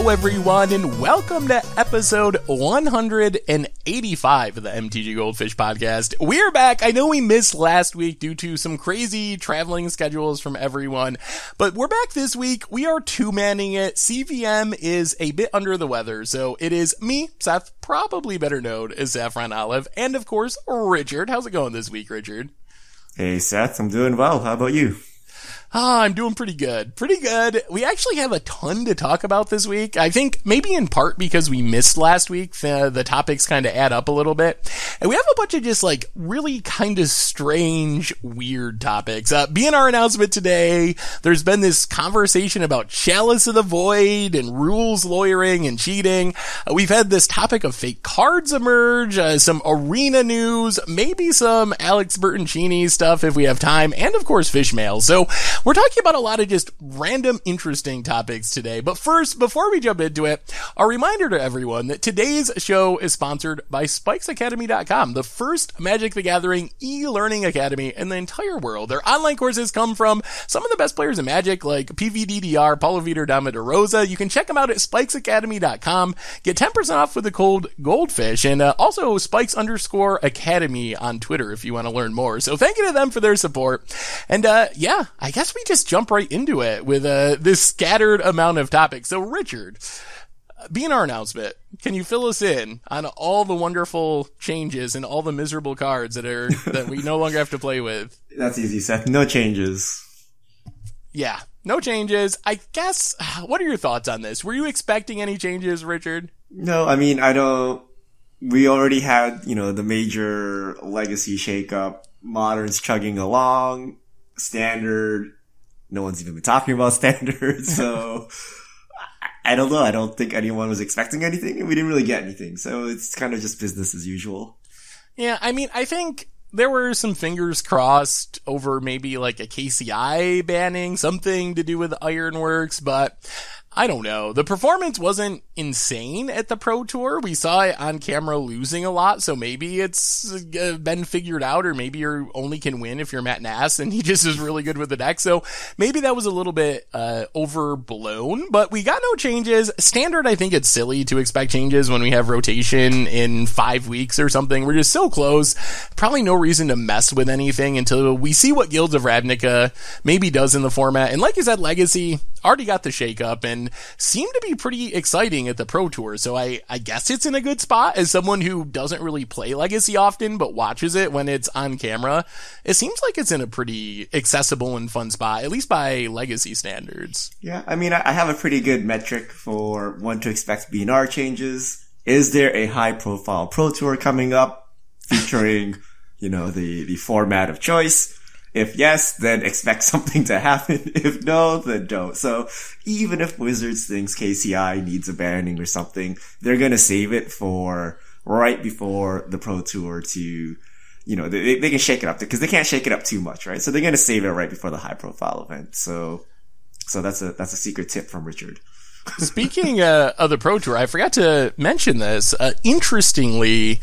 Hello everyone, and welcome to episode 185 of the MTG Goldfish podcast. We're back. I know we missed last week due to some crazy traveling schedules from everyone, but we're back this week. We are two-manning it. CVM is a bit under the weather, so it is me, Seth, probably better known as Saffron Olive, and of course, Richard. How's it going this week, Richard? Hey Seth, I'm doing well. How about you? I'm doing pretty good. Pretty good. We actually have a ton to talk about this week. I think maybe in part because we missed last week, the topics kind of add up a little bit. And we have a bunch of just like really kind of strange, weird topics. BNR announcement today. There's been this conversation about Chalice of the Void and rules lawyering and cheating. We've had this topic of fake cards emerge, some arena news, maybe some Alex Bertoncini stuff if we have time, and of course fish mail. So we're talking about a lot of just random, interesting topics today. But first, before we jump into it, a reminder to everyone that today's show is sponsored by SpikesAcademy.com, the first Magic the Gathering e-learning academy in the entire world. Their online courses come from some of the best players in Magic, like PVDDR, Paulo Vitor, Dama DeRosa. You can check them out at SpikesAcademy.com. Get 10% off with the code Goldfish, and also Spikes_Academy on Twitter if you want to learn more. So thank you to them for their support. And yeah, I guess we just jump right into it with this scattered amount of topics. So Richard, BNR announcement, can you fill us in on all the wonderful changes and all the miserable cards that we no longer have to play with? That's easy, Seth. No changes. Yeah, no changes. I guess, what are your thoughts on this? Were you expecting any changes, Richard? No, I mean, I don't. We already had, the major legacy shakeup, Modern's chugging along, Standard, no one's even been talking about Standard, so I don't know. I don't think anyone was expecting anything, and we didn't really get anything, so it's kind of just business as usual. Yeah, I mean, I think there were some fingers crossed over maybe like a KCI banning, something to do with Ironworks, but I don't know. The performance wasn't insane at the Pro Tour. We saw it on camera losing a lot, so maybe it's been figured out, or maybe you only can win if you're Matt Nass, and he just is really good with the deck. So maybe that was a little bit overblown, but we got no changes. Standard, I think it's silly to expect changes when we have rotation in 5 weeks or something. We're just so close. Probably no reason to mess with anything until we see what Guilds of Ravnica maybe does in the format. And like you said, Legacy already got the shakeup and seemed to be pretty exciting at the Pro Tour. So I guess it's in a good spot as someone who doesn't really play Legacy often, but watches it when it's on camera. It seems like it's in a pretty accessible and fun spot, at least by Legacy standards. Yeah, I mean, I have a pretty good metric for when to expect BNR changes. Is there a high profile Pro Tour coming up featuring, the format of choice? If yes, then expect something to happen. If no, then don't. So even if Wizards thinks KCI needs a banning or something, they're going to save it for right before the Pro Tour to, they can shake it up because they can't shake it up too much, right? So they're going to save it right before the high profile event. So that's a secret tip from Richard. Speaking of the Pro Tour, I forgot to mention this. Interestingly,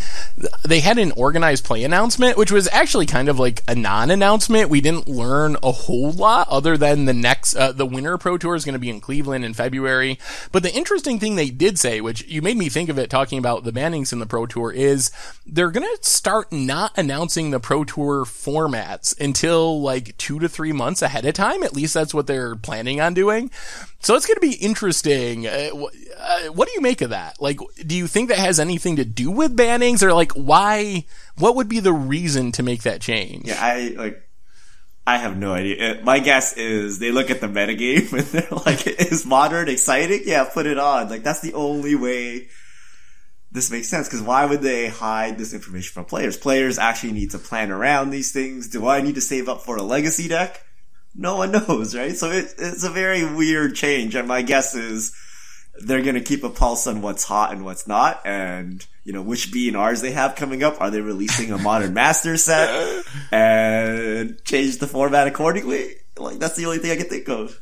they had an organized play announcement, which was actually kind of like a non-announcement. We didn't learn a whole lot other than the winter Pro Tour is going to be in Cleveland in February. But the interesting thing they did say, which you made me think of it talking about the bannings in the Pro Tour, is they're going to start not announcing the Pro Tour formats until like 2 to 3 months ahead of time. At least that's what they're planning on doing. So it's going to be interesting. What do you make of that? Like, do you think that has anything to do with bannings, or like why? What would be the reason to make that change? Yeah, I have no idea. My guess is they look at the metagame and they're like, "Is Modern exciting? Yeah, put it on." Like that's the only way this makes sense. Because why would they hide this information from players? Players actually need to plan around these things. Do I need to save up for a Legacy deck? No one knows, right? So it's a very weird change, and my guess is they're going to keep a pulse on what's hot and what's not, and which BNRs they have coming up. Are they releasing a Modern Master set and change the format accordingly? Like that's the only thing I can think of.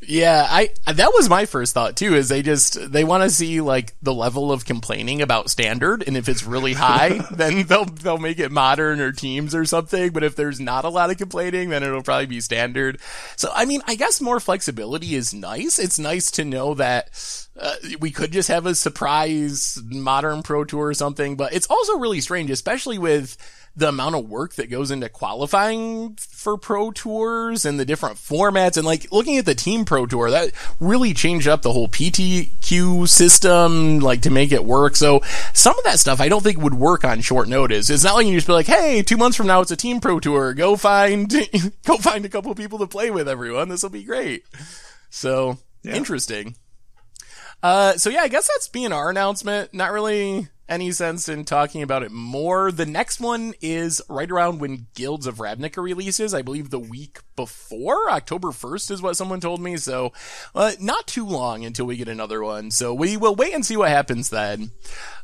Yeah, that was my first thought too, is they want to see like the level of complaining about standard, and if it's really high, then they'll make it modern or teams or something, but if there's not a lot of complaining, then it'll probably be standard. So, I mean, I guess more flexibility is nice. It's nice to know that we could just have a surprise modern Pro Tour or something, but it's also really strange, especially with the amount of work that goes into qualifying for Pro Tours and the different formats, and like looking at the Team Pro Tour, that really changed up the whole PTQ system, like to make it work. So some of that stuff I don't think would work on short notice. It's not like you just be like, hey, 2 months from now it's a Team Pro Tour. Go find a couple of people to play with, everyone. This will be great. So interesting. So yeah, I guess that's BNR announcement. Not really any sense in talking about it more. The next one is right around when Guilds of Ravnica releases. I believe the week before, October 1st is what someone told me. So not too long until we get another one. So we will wait and see what happens then.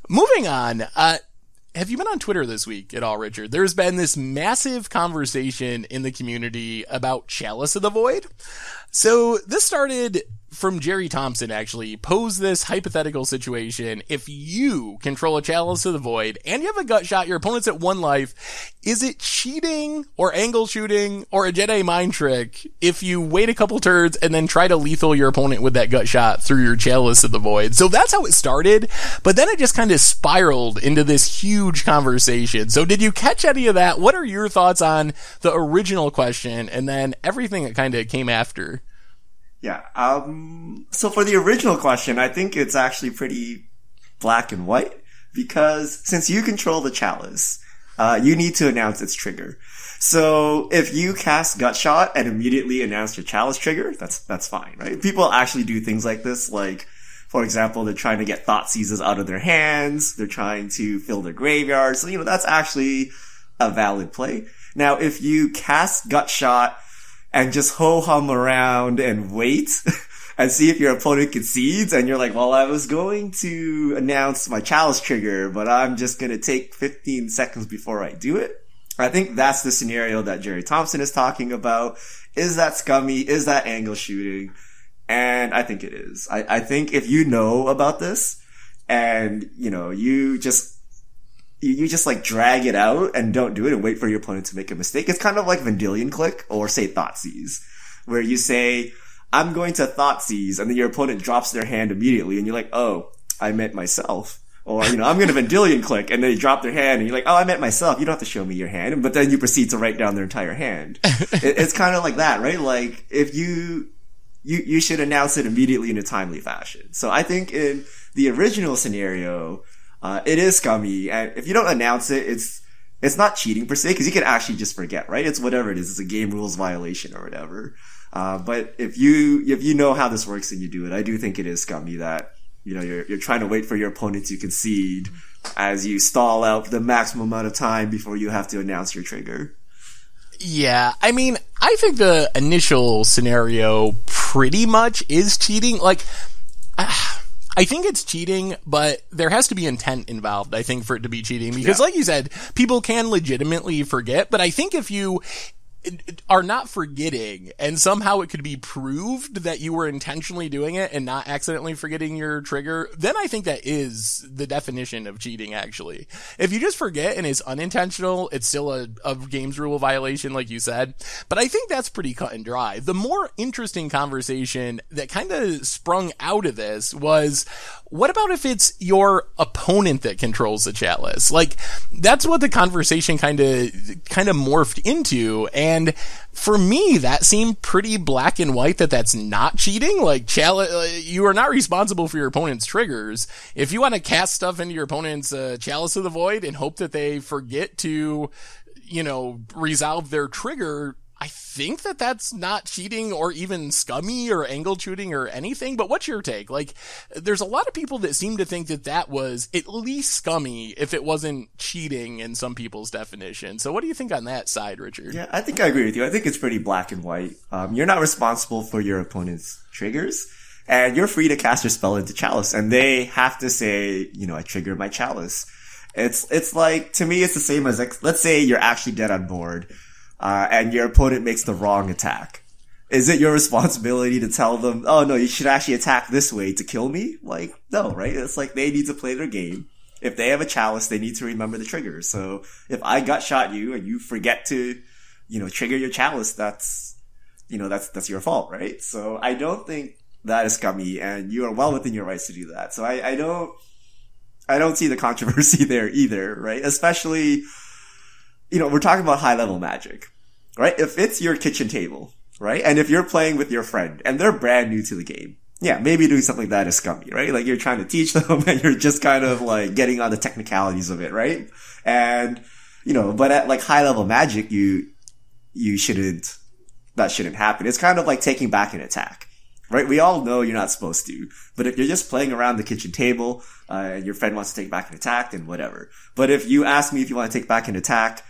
Moving on. Have you been on Twitter this week at all, Richard? There's been this massive conversation in the community about Chalice of the Void. So this started from Jerry Thompson, actually posed this hypothetical situation. If you control a Chalice of the Void and you have a gut shot, your opponent's at 1 life, is it cheating or angle shooting or a Jedi mind trick if you wait a couple turns and then try to lethal your opponent with that gut shot through your Chalice of the Void? So that's how it started, but then it just kind of spiraled into this huge conversation. So did you catch any of that? What are your thoughts on the original question and then everything that kind of came after? Yeah. So for the original question, I think it's actually pretty black and white, because since you control the Chalice, you need to announce its trigger. So if you cast Gut Shot and immediately announce your Chalice trigger, that's fine, right? People actually do things like this, like, for example, they're trying to get Thought Seizes out of their hands, they're trying to fill their graveyard, so, that's actually a valid play. Now, if you cast Gut Shot and just ho-hum around and wait and see if your opponent concedes, and you're like, well, I was going to announce my Chalice trigger, but I'm just going to take 15 seconds before I do it. I think that's the scenario that Jerry Thompson is talking about. Is that scummy? Is that angle shooting? And I think it is. I think if you know about this and, you just like drag it out and don't do it and wait for your opponent to make a mistake. It's kind of like Vendilion Click or say Thoughtseize, where you say, I'm going to Thoughtseize, and then your opponent drops their hand immediately and you're like, oh, I meant myself. Or, I'm going to Vendilion Click, and then they drop their hand and you're like, oh, I meant myself. You don't have to show me your hand. But then you proceed to write down their entire hand. It's kind of like that, right? Like, if you should announce it immediately in a timely fashion. So I think in the original scenario, it is scummy, and if you don't announce it, it's not cheating per se, because you can actually just forget, right? It's whatever it is. It's a game rules violation or whatever. But if you know how this works and you do it, I do think it is scummy that, you're trying to wait for your opponent to concede as you stall out the maximum amount of time before you have to announce your trigger. Yeah, I mean, I think the initial scenario pretty much is cheating. Like, I think it's cheating, but there has to be intent involved, I think, for it to be cheating. Because like you said, people can legitimately forget, but I think if you are not forgetting and somehow it could be proved that you were intentionally doing it and not accidentally forgetting your trigger, then I think that is the definition of cheating, actually. If you just forget and it's unintentional, it's still a games rule violation, like you said. But I think that's pretty cut and dry. The more interesting conversation that kind of sprung out of this was, what about if it's your opponent that controls the Chalice? Like, that's what the conversation kind of morphed into. And for me, that seemed pretty black and white that that's not cheating. Like, Chalice, you are not responsible for your opponent's triggers. If you want to cast stuff into your opponent's Chalice of the Void and hope that they forget to, resolve their trigger, I think that that's not cheating or even scummy or angle shooting or anything. But what's your take? Like, there's a lot of people that seem to think that that was at least scummy if it wasn't cheating in some people's definition. So what do you think on that side, Richard? Yeah, I think I agree with you. I think it's pretty black and white. You're not responsible for your opponent's triggers, and you're free to cast your spell into Chalice, and they have to say, I triggered my Chalice. It's like, to me, it's the same as, like, let's say you're actually dead on board, and your opponent makes the wrong attack. is it your responsibility to tell them, oh no, you should actually attack this way to kill me? Like, no, right? It's like they need to play their game. If they have a chalice, they need to remember the trigger. So if I gut shot you and you forget to, trigger your chalice, that's your fault, right? So I don't think that is scummy, and you are well within your rights to do that. So I don't see the controversy there either, right? Especially, we're talking about high level Magic, right? If it's your kitchen table, right? And if you're playing with your friend and they're brand new to the game, yeah, maybe doing something like that is scummy, right? Like you're trying to teach them and you're just kind of like getting on the technicalities of it, right? And, but at like high level Magic, that shouldn't happen. It's kind of like taking back an attack, right? We all know you're not supposed to, but if you're just playing around the kitchen table, and your friend wants to take back an attack, then whatever. But if you ask me if you want to take back an attack,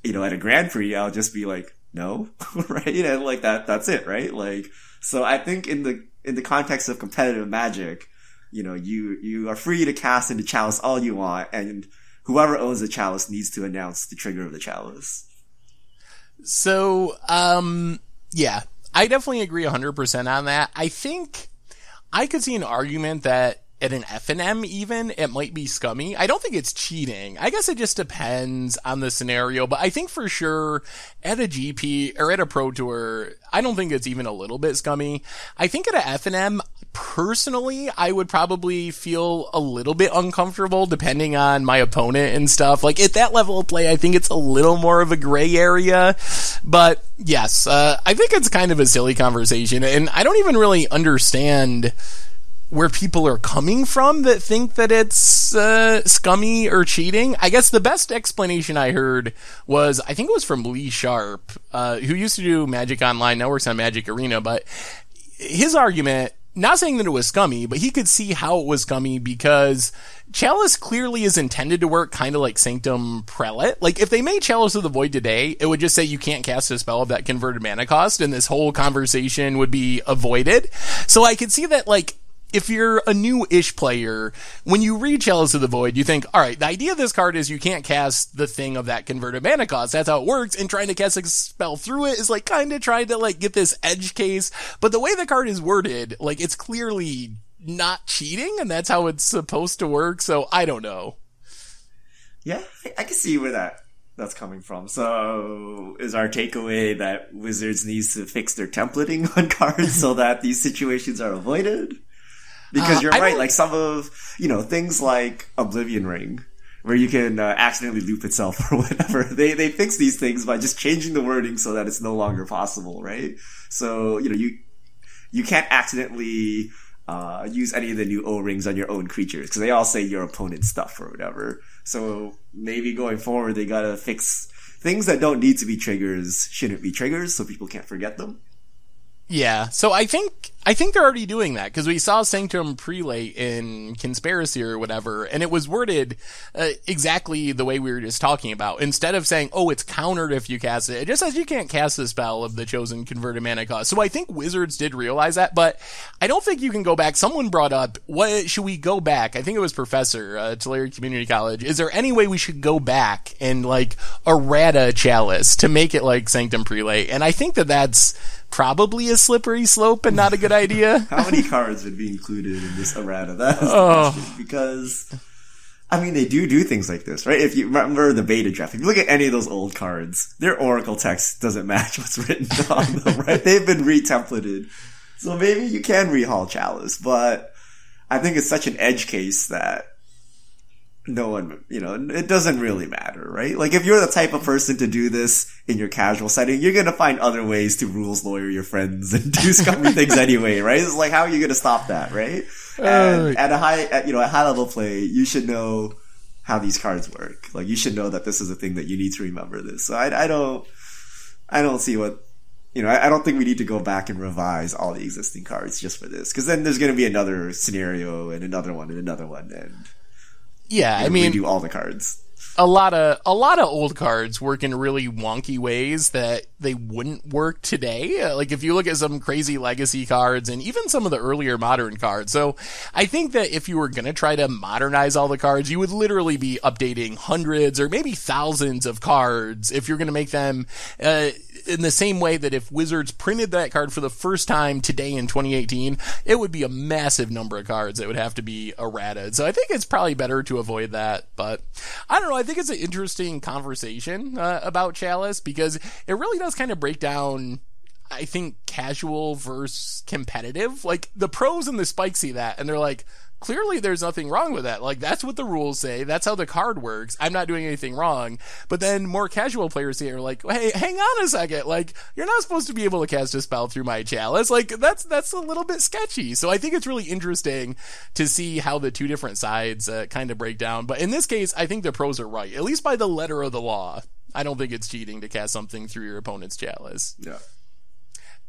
at a Grand Prix, I'll just be like, no, right? And like that's it, right? Like, so I think in the context of competitive Magic, you are free to cast into Chalice all you want, and whoever owns the Chalice needs to announce the trigger of the Chalice. So, yeah, I definitely agree 100% on that. I think I could see an argument that at an FNM even, it might be scummy. I don't think it's cheating. I guess it just depends on the scenario, but I think for sure at a GP or at a Pro Tour, I don't think it's even a little bit scummy. I think at a FNM, personally, I would probably feel a little bit uncomfortable depending on my opponent and stuff. Like at that level of play, I think it's a little more of a gray area, but yes, I think it's kind of a silly conversation, and I don't even really understand where people are coming from that think that it's scummy or cheating. I guess the best explanation I heard was, I think it was from Lee Sharp, who used to do Magic Online, now works on Magic Arena, but his argument, not saying that it was scummy, but he could see how it was scummy because Chalice clearly is intended to work kind of like Sanctum Prelate. Like, if they made Chalice of the Void today, it would just say you can't cast a spell of that converted mana cost, and this whole conversation would be avoided. So I could see that, like, if you're a new-ish player, when you read Chalice of the Void, you think, alright, the idea of this card is you can't cast the thing of that converted mana cost. That's how it works, and trying to cast a spell through it is, like, kinda trying to, like, get this edge case. But the way the card is worded, like, it's clearly not cheating, and that's how it's supposed to work, so I don't know. Yeah, I can see where that's coming from. So, is our takeaway that Wizards needs to fix their templating on cards so that these situations are avoided? Because you're right, like some of, things like Oblivion Ring, where you can accidentally loop itself or whatever, they fix these things by just changing the wording so that it's no longer possible, right? So, you can't accidentally use any of the new O-rings on your own creatures, because they all say your opponent's stuff or whatever. So maybe going forward, they gotta fix things that don't need to be triggers, shouldn't be triggers, so people can't forget them. Yeah, so I think they're already doing that, because we saw Sanctum Prelate in Conspiracy or whatever, and it was worded exactly the way we were just talking about. Instead of saying, oh, it's countered if you cast it, it just says you can't cast the spell of the chosen converted mana cost. So I think Wizards did realize that, but I don't think you can go back. Someone brought up, what should we go back? I think it was Professor, Tulare Community College. Is there any way we should go back and, like, errata Chalice to make it like Sanctum Prelate? And I think that's probably a slippery slope and not a good idea. How many cards would be included in this errata? That's the question. Because, I mean, they do things like this, right? If you remember the beta draft, if you look at any of those old cards, their Oracle text doesn't match what's written on them, right? They've been re-templated. So maybe you can rehaul Chalice, but I think it's such an edge case that no one, it doesn't really matter, right? Like, if you're the type of person to do this in your casual setting, you're gonna find other ways to rules lawyer your friends and do scummy things anyway, right? It's like, how are you gonna stop that, right? And at high level play, you should know how these cards work. Like, you should know that this is a thing that you need to remember this. So I don't see what, I don't think we need to go back and revise all the existing cards just for this, because then there's gonna be another scenario and another one and another one, and yeah, I mean, redo all the cards. A lot of old cards work in really wonky ways that they wouldn't work today. Like, if you look at some crazy legacy cards and even some of the earlier modern cards. So I think that if you were going to try to modernize all the cards, you would literally be updating hundreds or maybe thousands of cards if you're going to make them in the same way that if Wizards printed that card for the first time today in 2018, it would be a massive number of cards that would have to be errated. So I think it's probably better to avoid that. But I don't know. I think it's an interesting conversation about Chalice, because it really does kind of break down, I think, casual versus competitive. Like, the pros and the spikes see that, and they're like, clearly there's nothing wrong with that. Like, that's what the rules say. That's how the card works. I'm not doing anything wrong. But then more casual players here are like, hey, hang on a second. Like, you're not supposed to be able to cast a spell through my Chalice. Like, that's a little bit sketchy. So I think it's really interesting to see how the two different sides kind of break down. But in this case, I think the pros are right, at least by the letter of the law. I don't think it's cheating to cast something through your opponent's Chalice. Yeah.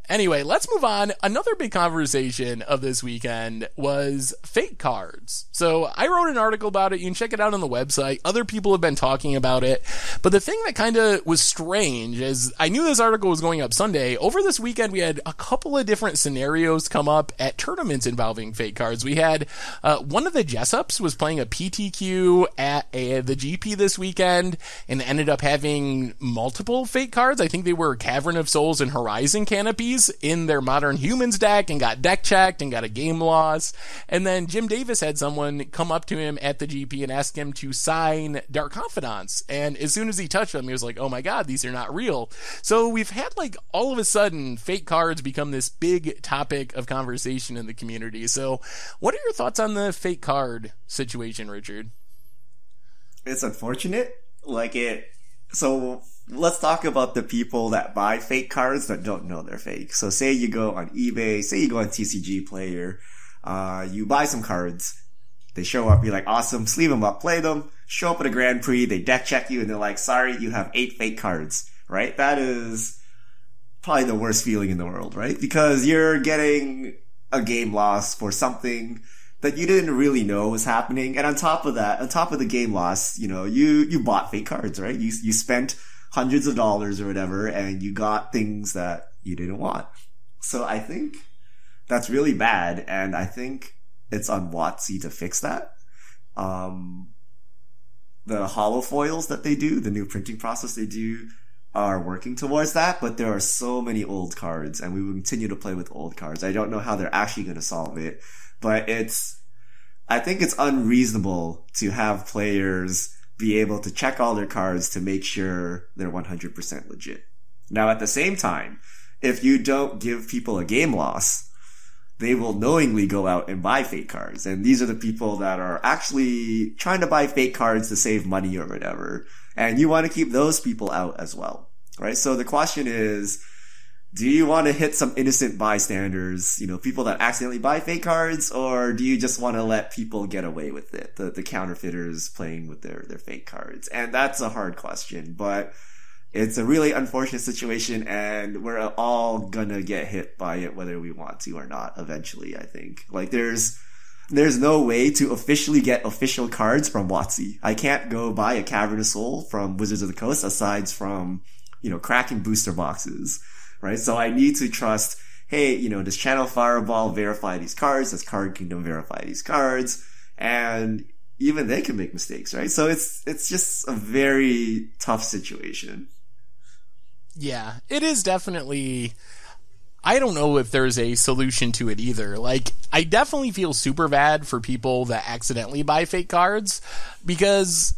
Anyway, let's move on. Another big conversation of this weekend was fake cards. So I wrote an article about it. You can check it out on the website. Other people have been talking about it. But the thing that kind of was strange is I knew this article was going up Sunday. Over this weekend, we had a couple of different scenarios come up at tournaments involving fake cards. We had one of the Jessups was playing a PTQ at the GP this weekend and ended up having multiple fake cards. I think they were Cavern of Souls and Horizon Canopies in their Modern Humans deck and got deck checked and got a game loss. And then Jim Davis had someone come up to him at the GP and ask him to sign Dark Confidants. And as soon as he touched them, he was like, oh my god, these are not real. So we've had, like, all of a sudden fake cards become this big topic of conversation in the community. So what are your thoughts on the fake card situation, Richard? It's unfortunate. So let's talk about the people that buy fake cards that don't know they're fake. So say you go on eBay, say you go on TCG Player, you buy some cards, they show up, you're like, awesome, sleeve them up, play them, show up at a Grand Prix, they deck check you, and they're like, sorry, you have 8 fake cards, right? That is probably the worst feeling in the world, right? Because you're getting a game loss for something that you didn't really know was happening. And on top of that, on top of the game loss, you bought fake cards, right? You spent hundreds of dollars or whatever, and you got things that you didn't want. So I think that's really bad, and I think it's on WotC to fix that. The hollow foils that they do, the new printing process they do, are working towards that, but there are so many old cards, and we will continue to play with old cards. I don't know how they're actually going to solve it, but I think it's unreasonable to have players be able to check all their cards to make sure they're 100% legit. Now, at the same time, if you don't give people a game loss, they will knowingly go out and buy fake cards. And these are the people that are actually trying to buy fake cards to save money or whatever. And you want to keep those people out as well, right? So the question is, do you want to hit some innocent bystanders, people that accidentally buy fake cards, or do you just want to let people get away with it, the counterfeiters playing with their fake cards? And that's a hard question, but it's a really unfortunate situation, and we're all gonna get hit by it whether we want to or not eventually, I think. Like, there's no way to officially get official cards from WotC. I can't go buy a Cavern of Soul from Wizards of the Coast aside from, cracking booster boxes. Right? So I need to trust, hey, does Channel Fireball verify these cards? Does Card Kingdom verify these cards? And even they can make mistakes, right? So it's just a very tough situation. Yeah, it is definitely. I don't know if there's a solution to it either. Like, I definitely feel super bad for people that accidentally buy fake cards, because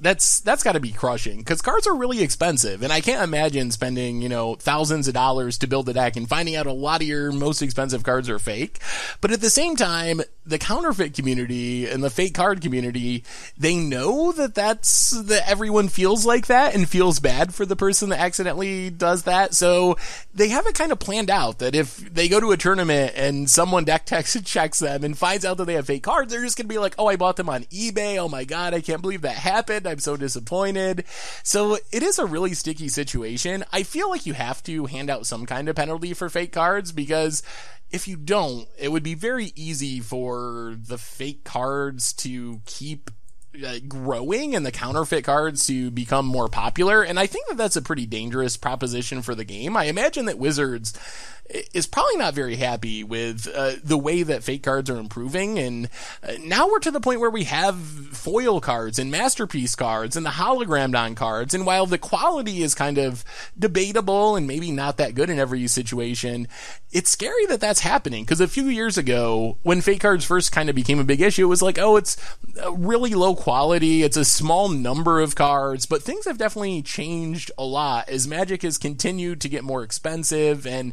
that's got to be crushing, because cards are really expensive, and I can't imagine spending, thousands of dollars to build a deck and finding out a lot of your most expensive cards are fake. But at the same time, the counterfeit community and the fake card community, they know that everyone feels like that and feels bad for the person that accidentally does that. So they have it kind of planned out that if they go to a tournament and someone deck checks them and finds out that they have fake cards, they're just going to be like, oh, I bought them on eBay. Oh my God, I can't believe that happened. I'm so disappointed. So it is a really sticky situation. I feel like you have to hand out some kind of penalty for fake cards, because if you don't, it would be very easy for the fake cards to keep growing and the counterfeit cards to become more popular. And I think that that's a pretty dangerous proposition for the game. I imagine that Wizards is probably not very happy with the way that fake cards are improving. And now we're to the point where we have foil cards and masterpiece cards and the hologrammed on cards. And while the quality is kind of debatable and maybe not that good in every situation, it's scary that that's happening. Because a few years ago, when fake cards first kind of became a big issue, it was like, oh, it's really low quality. It's a small number of cards. But things have definitely changed a lot as Magic has continued to get more expensive. And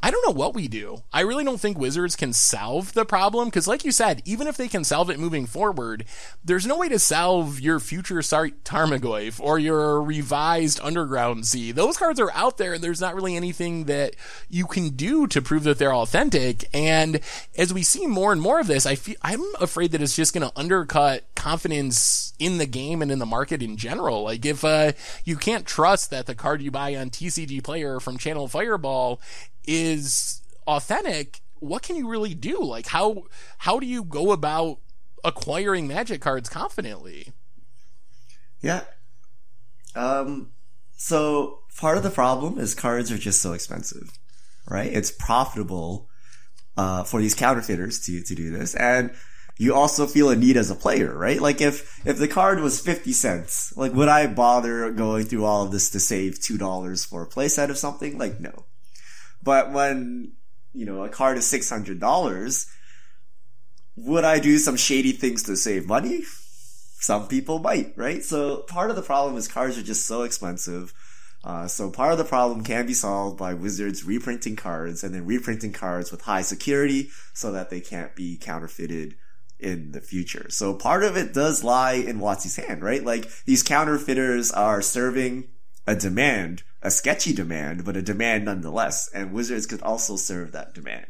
I don't know what we do. I really don't think Wizards can solve the problem, because like you said, even if they can solve it moving forward, there's no way to solve your future Sart Tarmogoyf or your revised Underground Sea. Those cards are out there, and there's not really anything that you can do to prove that they're authentic. And as we see more and more of this, I'm afraid that it's just going to undercut confidence in the game and in the market in general. Like, if you can't trust that the card you buy on TCG Player from Channel Fireball is authentic, what can you really do? Like, how do you go about acquiring Magic cards confidently? Yeah. So part of the problem is cards are just so expensive, right? It's profitable for these counterfeiters to do this, and you also feel a need as a player, right? Like, if the card was 50 cents, like, would I bother going through all of this to save $2 for a playset of something? Like, no. But when, a card is $600, would I do some shady things to save money? Some people might, right? So part of the problem is cards are just so expensive. So part of the problem can be solved by Wizards reprinting cards, and then reprinting cards with high security so that they can't be counterfeited in the future. So part of it does lie in WotC's hand, right? Like, these counterfeiters are serving a demand, a sketchy demand, but a demand nonetheless. And Wizards could also serve that demand.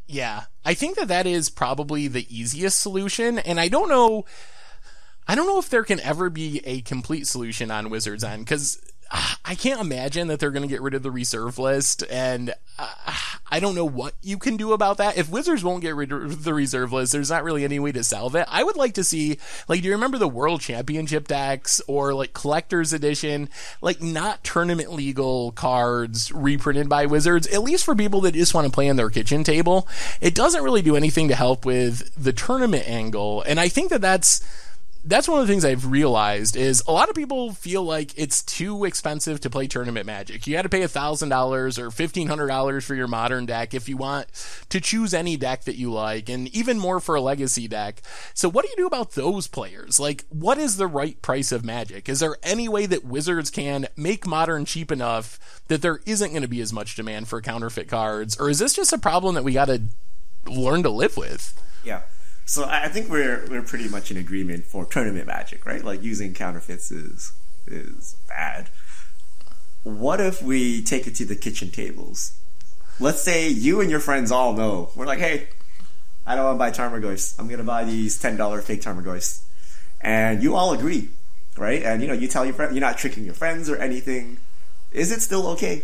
Yeah, I think that is probably the easiest solution. And I don't know if there can ever be a complete solution on Wizards' end, because I can't imagine that they're going to get rid of the reserve list, and I don't know what you can do about that. If Wizards won't get rid of the reserve list, there's not really any way to solve it. I would like to see, like, do you remember the World Championship decks or, like, Collector's Edition, like, not tournament legal cards reprinted by Wizards, at least for people that just want to play on their kitchen table? It doesn't really do anything to help with the tournament angle, and I think that's one of the things I've realized is a lot of people feel like it's too expensive to play tournament Magic. You got to pay $1,000 or $1,500 for your modern deck if you want to choose any deck that you like, and even more for a legacy deck. So what do you do about those players? Like, what is the right price of Magic? Is there any way that Wizards can make modern cheap enough that there isn't going to be as much demand for counterfeit cards? Or is this just a problem that we got to learn to live with? Yeah. So I think we're pretty much in agreement for tournament Magic, right? Like, using counterfeits is bad. What if we take it to the kitchen tables? Let's say you and your friends all know. We're like, hey, I don't want to buy Tarmogoyfs. I'm going to buy these $10 fake Tarmogoyfs. And you all agree, right? And, you tell your friend, you're not tricking your friends or anything. Is it still okay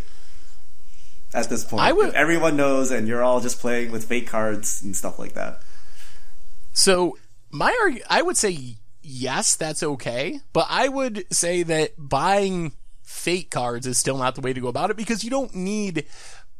at this point? If everyone knows and you're all just playing with fake cards and stuff like that. So I would say yes, that's okay, but I would say that buying fake cards is still not the way to go about it, because you don't need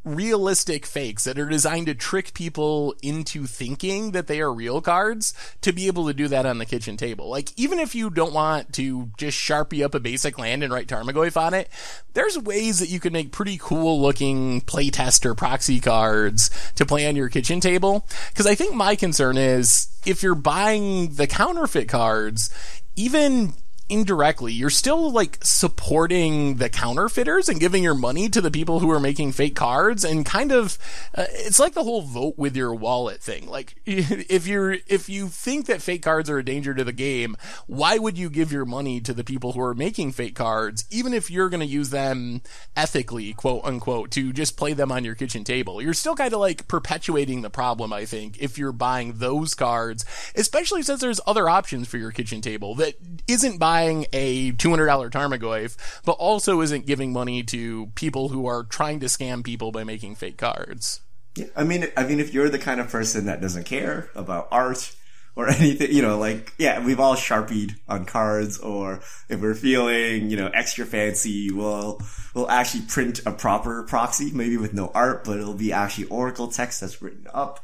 realistic fakes that are designed to trick people into thinking that they are real cards to be able to do that on the kitchen table. Like, even if you don't want to just Sharpie up a basic land and write Tarmogoyf on it, there's ways that you can make pretty cool looking playtester proxy cards to play on your kitchen table. Because I think my concern is, if you're buying the counterfeit cards, even indirectly, you're still, like, supporting the counterfeiters and giving your money to the people who are making fake cards, and kind of it's like the whole vote with your wallet thing. Like, if you think that fake cards are a danger to the game, why would you give your money to the people who are making fake cards, even if you're going to use them ethically, quote unquote, to just play them on your kitchen table? You're still kind of, like, perpetuating the problem, I think, if you're buying those cards, especially since there's other options for your kitchen table that isn't buying a $200 Tarmogoyf, but also isn't giving money to people who are trying to scam people by making fake cards. Yeah, I mean, if you're the kind of person that doesn't care about art or anything, you know, like, yeah, we've all Sharpied on cards, or if we're feeling, you know, extra fancy, we'll actually print a proper proxy, maybe with no art, but it'll be actually Oracle text that's written up.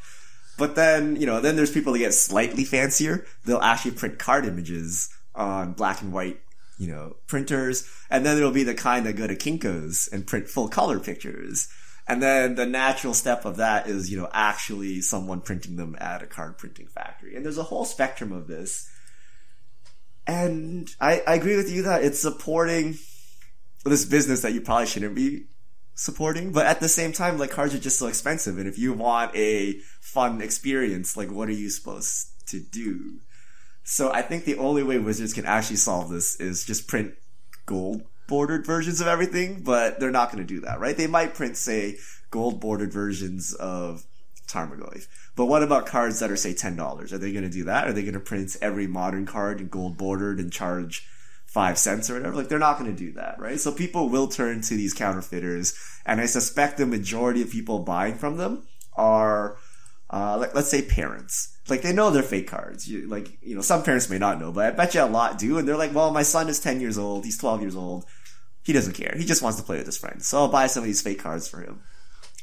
But then, you know, then there's people that get slightly fancier. They'll actually print card images on black and white, you know, printers. And then there'll be the kind that go to Kinko's and print full color pictures. And then the natural step of that is, you know, actually someone printing them at a card printing factory. And there's a whole spectrum of this. And I agree with you that it's supporting this business that you probably shouldn't be supporting. But at the same time, like, cards are just so expensive. And if you want a fun experience, like, what are you supposed to do? So I think the only way Wizards can actually solve this is just print gold bordered versions of everything, but they're not going to do that, right? They might print, say, gold bordered versions of Tarmogoyf. But what about cards that are, say, $10? Are they going to do that? Are they going to print every modern card in gold bordered and charge 5 cents or whatever? Like, they're not going to do that, right? So people will turn to these counterfeiters, and I suspect the majority of people buying from them are, like, let's say parents. Like, they know they're fake cards. Some parents may not know, but I bet you a lot do. And they're like, well, my son is 10 years old. He's 12 years old. He doesn't care. He just wants to play with his friends. So I'll buy some of these fake cards for him.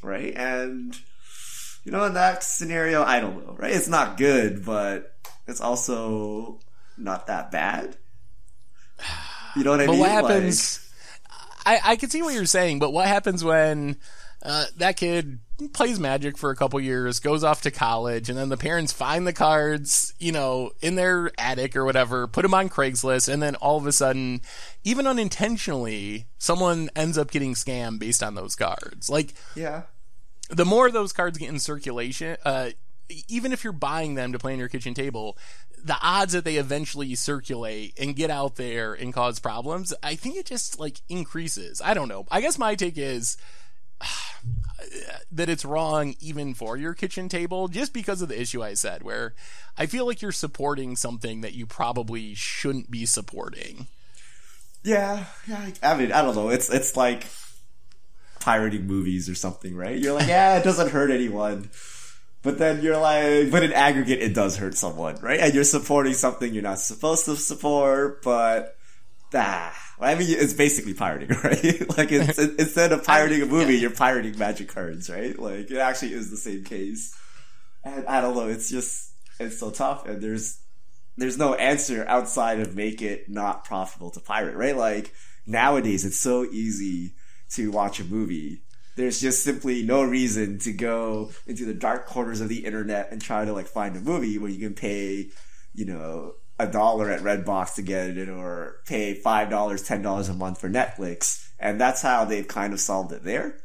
Right? And, you know, in that scenario, I don't know, right? It's not good, but it's also not that bad. You know what I mean? But what happens... I can see what you're saying, but what happens when that kid plays Magic for a couple years, goes off to college, and then the parents find the cards, you know, in their attic or whatever, put them on Craigslist, and then all of a sudden, even unintentionally, someone ends up getting scammed based on those cards. Like, yeah, the more those cards get in circulation, even if you're buying them to play on your kitchen table, the odds that they eventually circulate and get out there and cause problems, I think it just, like, increases. I don't know. I guess my take is that it's wrong even for your kitchen table, just because of the issue I said, where I feel like you're supporting something that you probably shouldn't be supporting. Yeah. I mean, I don't know. It's like pirating movies or something, right? You're like, yeah, it doesn't hurt anyone. But then you're like, but in aggregate, it does hurt someone, right? And you're supporting something you're not supposed to support, but I mean, it's basically pirating, right? Like, instead of pirating a movie, you're pirating Magic cards, right? Like, it actually is the same case. And I don't know, it's so tough, and there's no answer outside of make it not profitable to pirate, right? Like, nowadays, it's so easy to watch a movie. There's just simply no reason to go into the dark corners of the internet and try to, like, find a movie where you can pay, you know, $1 at Redbox to get it, or pay $5, $10 a month for Netflix. And that's how they've kind of solved it there.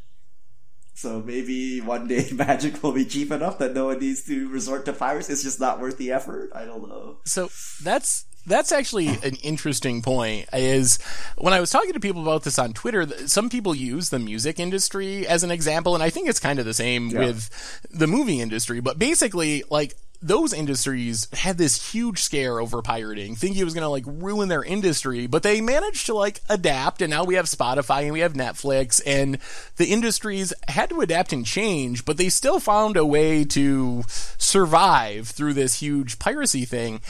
So maybe one day Magic will be cheap enough that no one needs to resort to piracy. It's just not worth the effort. I don't know. So that's actually an interesting point. Is when I was talking to people about this on Twitter, some people use the music industry as an example, and I think it's kind of the same with the movie industry. But basically, like, those industries had this huge scare over pirating, thinking it was going to, like, ruin their industry, but they managed to, like, adapt, and now we have Spotify and we have Netflix, and the industries had to adapt and change, but they still found a way to survive through this huge piracy thing.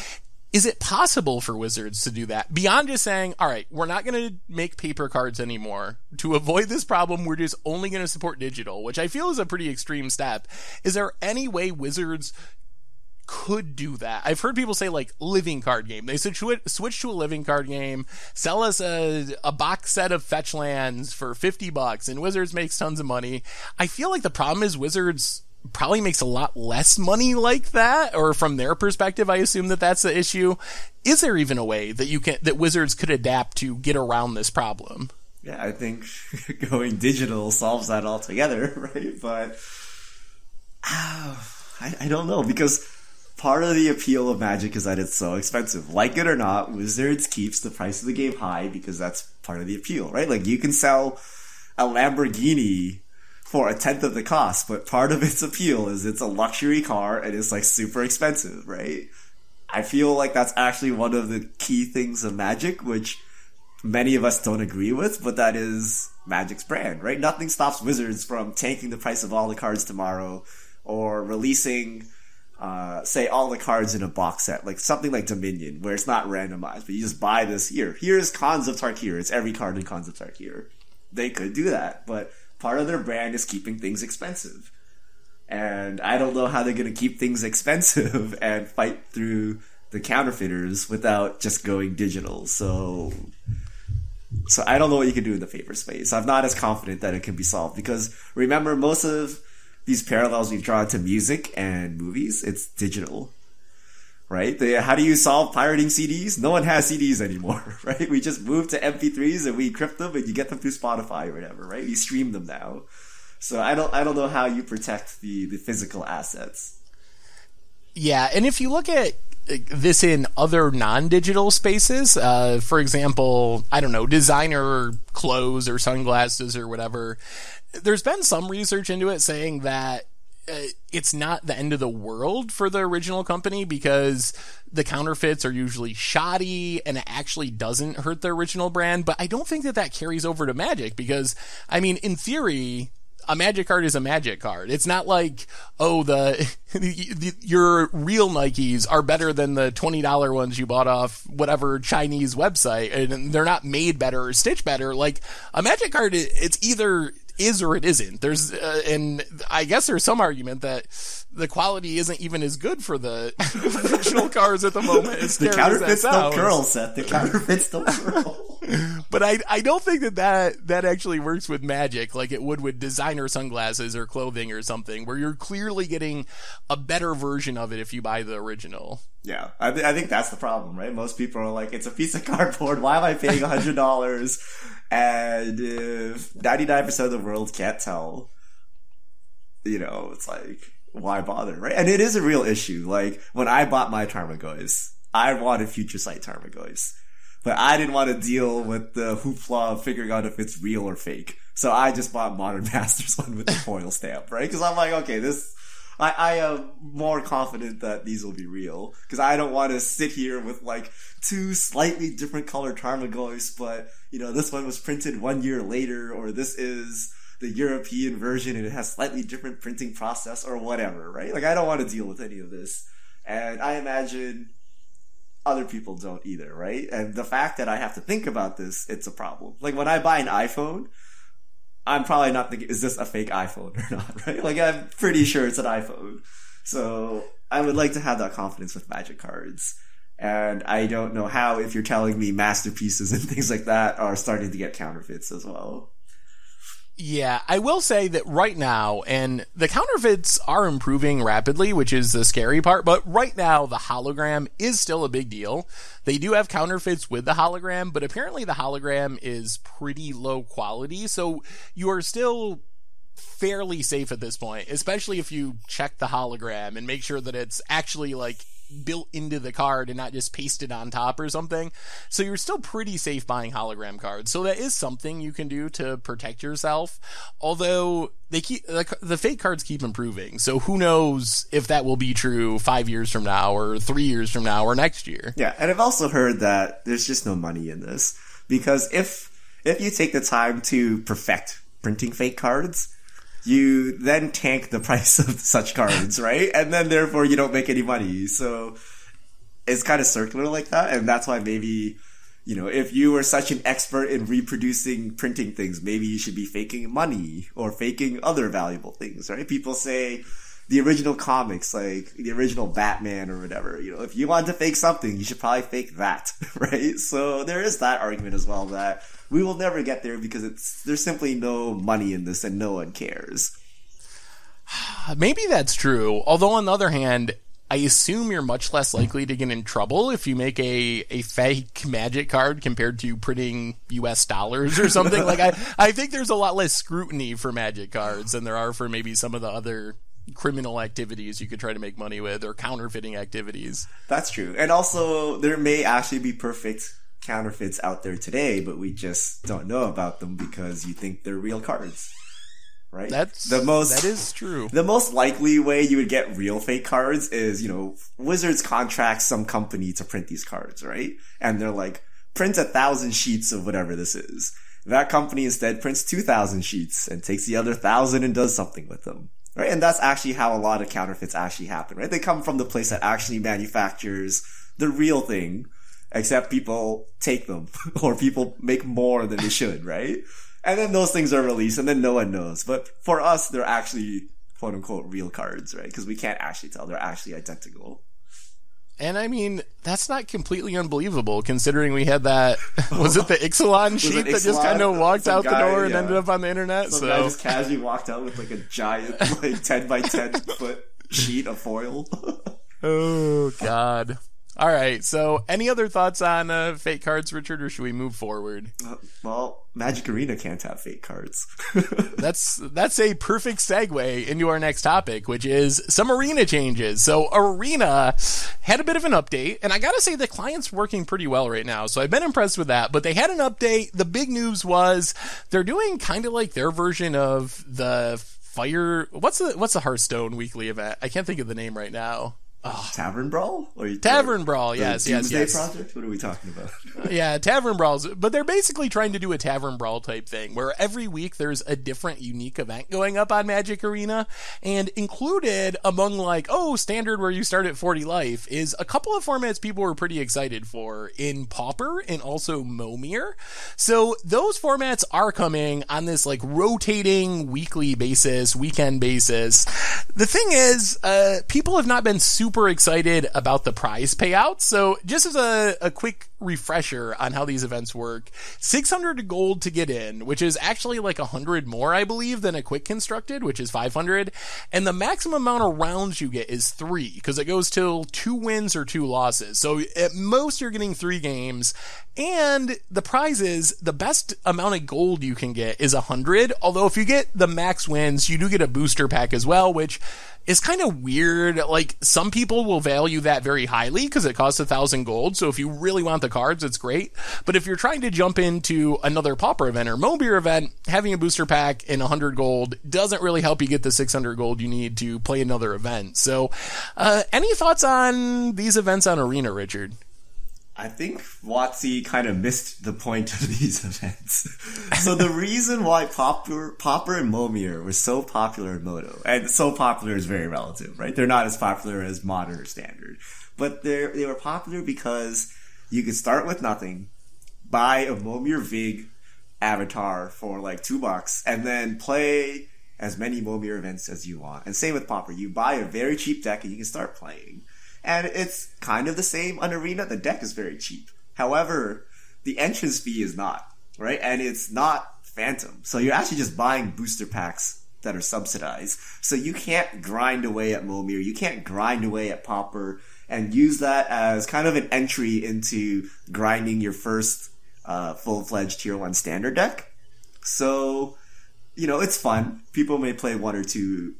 Is it possible for Wizards to do that? Beyond just saying, all right, we're not going to make paper cards anymore. To avoid this problem, we're just only going to support digital, which I feel is a pretty extreme step. Is there any way Wizards could do that? I've heard people say, like, living card game. They should switch to a living card game, sell us a box set of fetch lands for $50, and Wizards makes tons of money. I feel like the problem is Wizards probably makes a lot less money like that, or from their perspective, I assume that that's the issue. Is there even a way that Wizards could adapt to get around this problem? Yeah, I think going digital solves that altogether, right? But I don't know, because part of the appeal of Magic is that it's so expensive. Like it or not, Wizards keeps the price of the game high because that's part of the appeal, right? Like, you can sell a Lamborghini for 1/10 of the cost, but part of its appeal is it's a luxury car and it's, like, super expensive, right? I feel like that's actually one of the key things of Magic, which many of us don't agree with, but that is Magic's brand, right? Nothing stops Wizards from tanking the price of all the cards tomorrow, or releasing say all the cards in a box set, like something like Dominion, where it's not randomized, but you just buy this here. Here's Khans of Tarkir. It's every card in Khans of Tarkir. They could do that, but part of their brand is keeping things expensive. And I don't know how they're going to keep things expensive and fight through the counterfeiters without just going digital. So I don't know what you can do in the paper space. I'm not as confident that it can be solved because remember, most of these parallels we've drawn to music and movies, it's digital, right? How do you solve pirating CDs? No one has CDs anymore, right? We just moved to MP3s and we encrypt them and you get them through Spotify or whatever, right? You stream them now. So I don't know how you protect the physical assets. Yeah, and if you look at this in other non-digital spaces, for example, I don't know, designer clothes or sunglasses or whatever, there's been some research into it saying that it's not the end of the world for the original company because the counterfeits are usually shoddy and it actually doesn't hurt the original brand. But I don't think that carries over to Magic because, I mean, in theory, a Magic card is a Magic card. It's not like, oh, your real Nikes are better than the $20 ones you bought off whatever Chinese website, and they're not made better or stitched better. Like, a Magic card, it's either is or it isn't. There's, and I guess there's some argument that the quality isn't even as good for the original cards at the moment. The counterfeits don't curl, Seth. The counterfeits don't curl. But I don't think that actually works with Magic like it would with designer sunglasses or clothing or something, where you're clearly getting a better version of it if you buy the original. Yeah, I think that's the problem, right? Most people are like, it's a piece of cardboard. Why am I paying $100? And if 99% of the world can't tell, it's like, why bother, right? And it is a real issue. Like, when I bought my Tarmogoyf, I wanted Future Sight Tarmogoyfs. But I didn't want to deal with the hoopla of figuring out if it's real or fake. So I just bought Modern Masters one with the foil stamp, right? Because I'm like, okay, I am more confident that these will be real. Because I don't want to sit here with like two slightly different colored Tarmogoyfs, but, this one was printed 1 year later, or this is the European version and it has slightly different printing process or whatever, right? Like, I don't want to deal with any of this. And I imagine other people don't either, right? And the fact that I have to think about this, it's a problem. Like, when I buy an iPhone, I'm probably not thinking, is this a fake iPhone or not, right? Like, I'm pretty sure it's an iPhone. So I would like to have that confidence with Magic cards. And I don't know how, if you're telling me masterpieces and things like that are starting to get counterfeits as well. Yeah, I will say that right now, and the counterfeits are improving rapidly, which is the scary part, but right now the hologram is still a big deal. They do have counterfeits with the hologram, but apparently the hologram is pretty low quality, so you are still fairly safe at this point, especially if you check the hologram and make sure that it's actually like built into the card and not just pasted on top or something. So you're still pretty safe buying hologram cards. So that is something you can do to protect yourself. Although the fake cards keep improving. So who knows if that will be true 5 years from now or 3 years from now or next year. Yeah. And I've also heard that there's just no money in this, because if you take the time to perfect printing fake cards, you then tank the price of such cards, right? And then therefore you don't make any money. So it's kind of circular like that. And that's why maybe, if you were such an expert in reproducing printing things, maybe you should be faking money or faking other valuable things, right? People say the original comics, like the original Batman or whatever, if you want to fake something, you should probably fake that, right? So there is that argument as well, that we will never get there because there's simply no money in this and no one cares. Maybe that's true. Although on the other hand, I assume you're much less likely to get in trouble if you make a fake Magic card compared to printing US dollars or something. Like, I think there's a lot less scrutiny for Magic cards than there are for maybe some of the other criminal activities you could try to make money with, or counterfeiting activities. That's true. And also, there may actually be perfect counterfeits out there today, but we just don't know about them because you think they're real cards, right? That is true. The most likely way you would get real fake cards is, Wizards contracts some company to print these cards, right? And they're like, print 1,000 sheets of whatever this is. That company instead prints 2,000 sheets and takes the other 1,000 and does something with them. right? And that's actually how a lot of counterfeits actually happen, right? They come from the place that actually manufactures the real thing, except people take them or people make more than they should, right? And then those things are released and then no one knows. But for us, they're actually quote unquote real cards, right? Because we can't actually tell. They're actually identical. And I mean, that's not completely unbelievable considering we had that, was it the Ixalan sheet that just kind of walked out the door and ended up on the internet? Some guy just casually walked out with like a giant, like 10 by 10 foot sheet of foil. Oh, God. All right. So, any other thoughts on fake cards, Richard, or should we move forward? Well, Magic Arena can't have fake cards. That's a perfect segue into our next topic, which is some Arena changes. So, Arena had a bit of an update, and I gotta say the client's working pretty well right now. So, I've been impressed with that. But they had an update. The big news was they're doing kind of like their version of the Fire. What's the Hearthstone weekly event? I can't think of the name right now. Oh. Tavern Brawl? Tavern Brawl, yes. Doomsday Project? What are we talking about? Yeah, Tavern Brawls. But they're basically trying to do a Tavern Brawl type thing, where every week there's a different unique event going up on Magic Arena, and included among standard where you start at 40 life, is a couple of formats people were pretty excited for, in Pauper and also Momir. So those formats are coming on this rotating weekly basis, weekend basis. The thing is, people have not been super excited about the prize payouts. So just as a quick refresher on how these events work, 600 gold to get in, which is actually 100 more, I believe, than a quick constructed, which is 500. And the maximum amount of rounds you get is 3, because it goes till 2 wins or 2 losses. So at most you're getting 3 games. And the prize is, the best amount of gold you can get is 100. Although if you get the max wins, you do get a booster pack as well, which is kind of weird. Some people will value that very highly because it costs 1,000 gold. So if you really want the cards, it's great. But if you're trying to jump into another Pauper event or Momir event, having a booster pack and 100 gold doesn't really help you get the 600 gold you need to play another event. So, any thoughts on these events on Arena, Richard? I think WotC kind of missed the point of these events. So the reason why Pauper and Momir were so popular in Moto, and so popular is very relative, right? They're not as popular as Modern or Standard. But they were popular because you could start with nothing, buy a Momir Vig avatar for $2, and then play as many Momir events as you want. And same with Pauper. You buy a very cheap deck and you can start playing. And it's kind of the same on Arena. The deck is very cheap. However, the entrance fee is not, right? And it's not Phantom. So you're actually just buying booster packs that are subsidized. So you can't grind away at Momir. You can't grind away at Pauper and use that as kind of an entry into grinding your first full-fledged Tier 1 standard deck. So, it's fun. People may play 1 or 2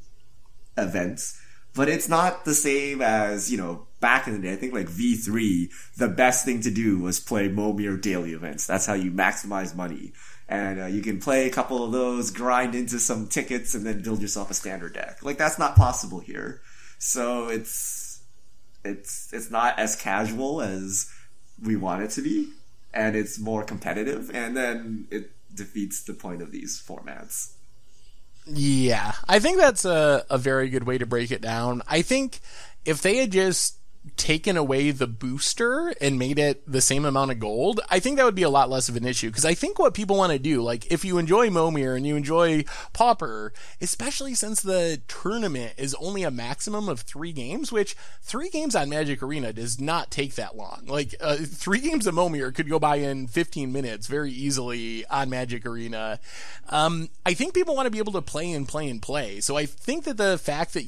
events. But it's not the same as, back in the day. I think V3, the best thing to do was play Momir daily events. That's how you maximize money. And you can play a couple of those, grind into some tickets, and then build yourself a standard deck. That's not possible here. So it's not as casual as we want it to be. And it's more competitive. And then it defeats the point of these formats. Yeah, I think that's a very good way to break it down. I think if they had just taken away the booster and made it the same amount of gold, I think that would be a lot less of an issue. Because I think what people want to do, if you enjoy Momir and you enjoy Pauper, especially since the tournament is only a maximum of 3 games, which 3 games on Magic Arena does not take that long. 3 games of Momir could go by in 15 minutes very easily on Magic Arena. I think people want to be able to play and play and play. So I think that the fact that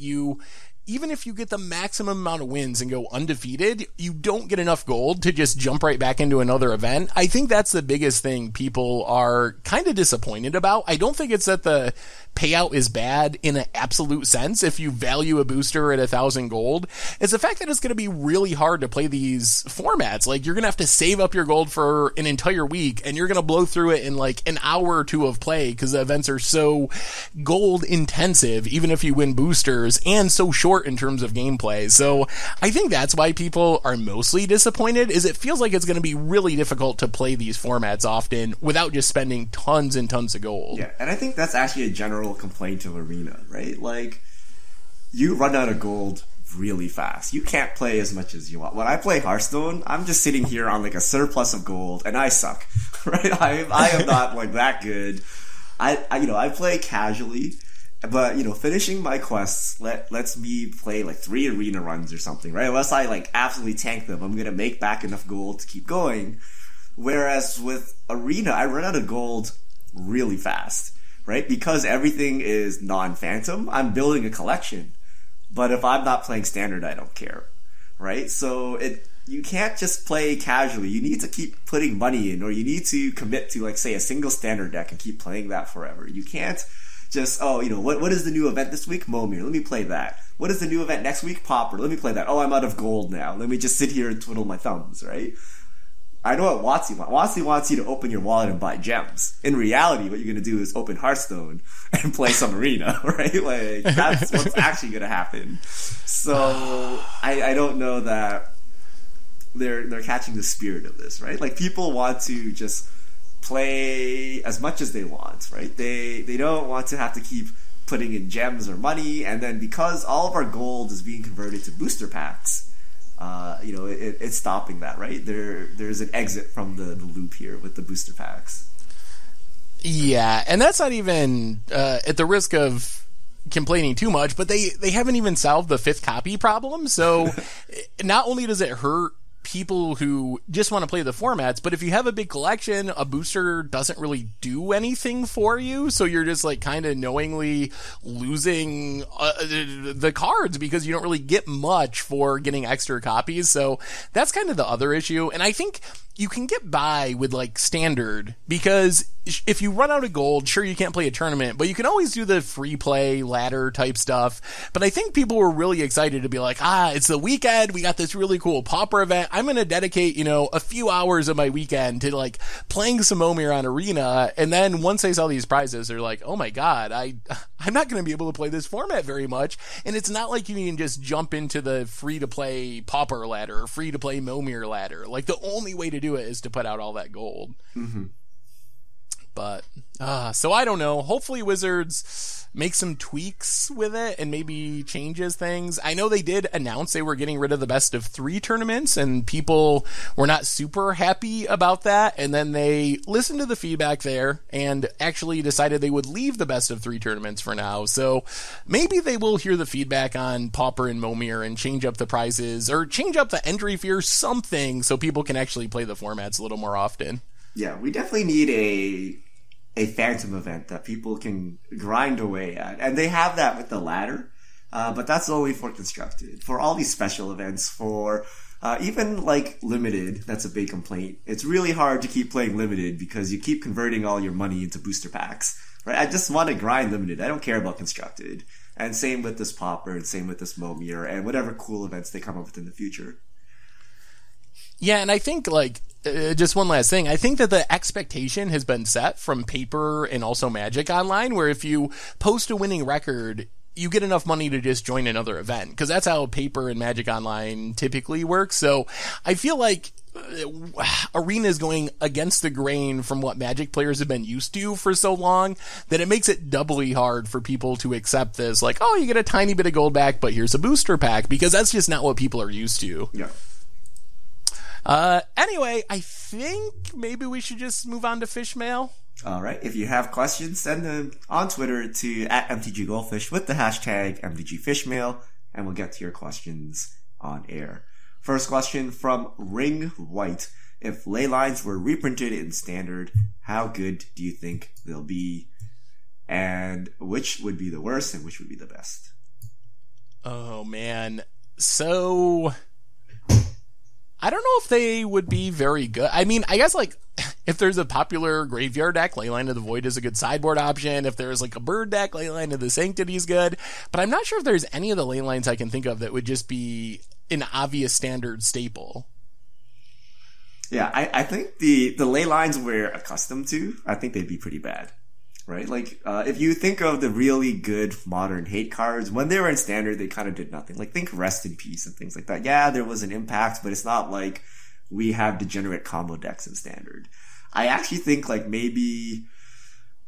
even if you get the maximum amount of wins and go undefeated, you don't get enough gold to just jump right back into another event. I think that's the biggest thing people are kind of disappointed about. I don't think it's that the payout is bad in an absolute sense if you value a booster at 1,000 gold. It's the fact that it's going to be really hard to play these formats. You're going to have to save up your gold for an entire week, and you're going to blow through it in an hour or 2 of play because the events are so gold intensive, even if you win boosters, and so short in terms of gameplay. So I think that's why people are mostly disappointed, is it feels like it's going to be really difficult to play these formats often without just spending tons and tons of gold. Yeah, and I think that's actually a general complaint of Arena, right? you run out of gold really fast. You can't play as much as you want. When I play Hearthstone, I'm just sitting here on like a surplus of gold, and I suck, right? I am not like that good. I play casually, but finishing my quests lets me play like 3 arena runs or something, right? Unless I like absolutely tank them, I'm gonna make back enough gold to keep going. Whereas with arena, I run out of gold really fast, right? Because everything is non-phantom, I'm building a collection. But if I'm not playing standard, I don't care, right? So you can't just play casually. You need to keep putting money in, or you need to commit to, like, say, a single standard deck and keep playing that forever. You can't just, what is the new event this week? Momir. Let me play that. What is the new event next week? Pauper. Let me play that. Oh, I'm out of gold now. Let me just sit here and twiddle my thumbs, right? I know what WotC wants. WotC wants you to open your wallet and buy gems. In reality, what you're going to do is open Hearthstone and play some arena, right? Like, that's what's actually going to happen. So, I don't know that they're catching the spirit of this, right? Like, people want to just play as much as they want, right? They don't want to have to keep putting in gems or money, and then because all of our gold is being converted to booster packs, it's stopping that, right? There's an exit from the loop here with the booster packs. Yeah, and that's not even at the risk of complaining too much, but they haven't even solved the 5th copy problem. So not only does it hurt people who just want to play the formats, but if you have a big collection, a booster doesn't really do anything for you, so you're just like kind of knowingly losing the cards because you don't really get much for getting extra copies. So that's kind of the other issue, and I think you can get by with like standard, because if you run out of gold, sure, you can't play a tournament, but you can always do the free play ladder type stuff. But I think people were really excited to be like, it's the weekend, we got this really cool Pauper event, I'm going to dedicate, a few hours of my weekend to like playing some Momir on arena. And then once they saw these prizes, they're like, oh my god, I'm not going to be able to play this format very much. And it's not like you can just jump into the free to play Pauper ladder or free to play Momir ladder. Like, the only way to do it is to put out all that gold. Mm-hmm. But so I don't know, hopefully Wizards make some tweaks with it and maybe changes things. I know they did announce they were getting rid of the best of 3 tournaments, and people were not super happy about that, and then they listened to the feedback there and actually decided they would leave the best of 3 tournaments for now. So maybe they will hear the feedback on Pauper and Momir and change up the prizes or change up the entry fee or something so people can actually play the formats a little more often. Yeah, we definitely need a phantom event that people can grind away at. And they have that with the ladder, but that's only for constructed. For all these special events, for even like limited, that's a big complaint. It's really hard to keep playing limited because you keep converting all your money into booster packs, right? I just want to grind limited. I don't care about constructed. And same with this Pauper, and same with this Momir, and whatever cool events they come up with in the future. Yeah, and I think, like, just one last thing. I think that the expectation has been set from Paper and also Magic Online, where if you post a winning record, you get enough money to just join another event, because that's how Paper and Magic Online typically work. So I feel like Arena is going against the grain from what Magic players have been used to for so long that it makes it doubly hard for people to accept this. Like, oh, you get a tiny bit of gold back, but here's a booster pack, because that's just not what people are used to. Yeah. Anyway, I think maybe we should just move on to fish mail. All right. If you have questions, send them on Twitter to @MTGGoldfish with the hashtag MTGFishmail, and we'll get to your questions on air. First question from Ring White. If ley lines were reprinted in standard, how good do you think they'll be? And which would be the worst and which would be the best? Oh, man. So I don't know if they would be very good. I mean, I guess, like, if there's a popular graveyard deck, Leyline of the Void is a good sideboard option. If there's, like, a bird deck, Leyline of the Sanctity is good. But I'm not sure if there's any of the Leylines I can think of that would just be an obvious standard staple. Yeah, I think the Leylines we're accustomed to, I think they'd be pretty bad. Right? Like, if you think of the really good modern hate cards, when they were in standard, they kind of did nothing. Like, think Rest in Peace and things like that. Yeah, there was an impact, but it's not like we have degenerate combo decks in standard. I actually think, like, maybe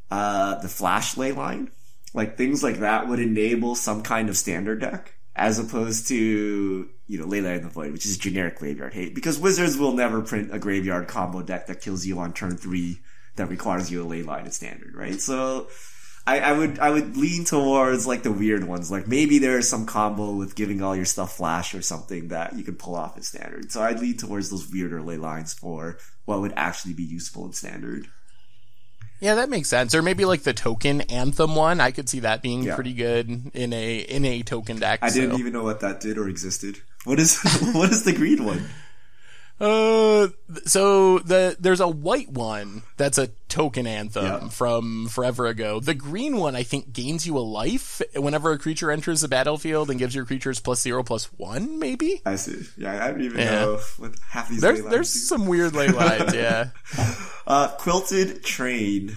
the Flash Leyline like things like that would enable some kind of standard deck, as opposed to, Leyline in the Void, which is generic graveyard hate. Because Wizards will never print a graveyard combo deck that kills you on turn 3 that requires you a Leyline in standard, right? So I would lean towards like the weird ones. Like maybe there's some combo with giving all your stuff flash or something that you could pull off in standard. So I'd lean towards those weirder Leylines for what would actually be useful in standard. Yeah, that makes sense. Or maybe like the token Anthem one. I could see that being pretty good in a token deck. I didn't even know what that did or existed. What is the green one? So there's a white one that's a token Anthem from forever ago. The green one, I think, gains you a life whenever a creature enters the battlefield and gives your creatures +0/+1, maybe? I see. Yeah, I don't even know what half these There's some weird ley lines, yeah. Quilted Train.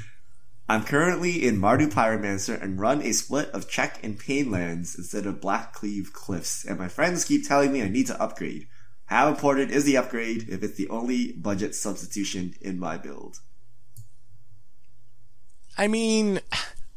I'm currently in Mardu Pyromancer and run a split of Check and Pain lands instead of Black Cleave Cliffs, and my friends keep telling me I need to upgrade. How important is the upgrade if it's the only budget substitution in my build? I mean,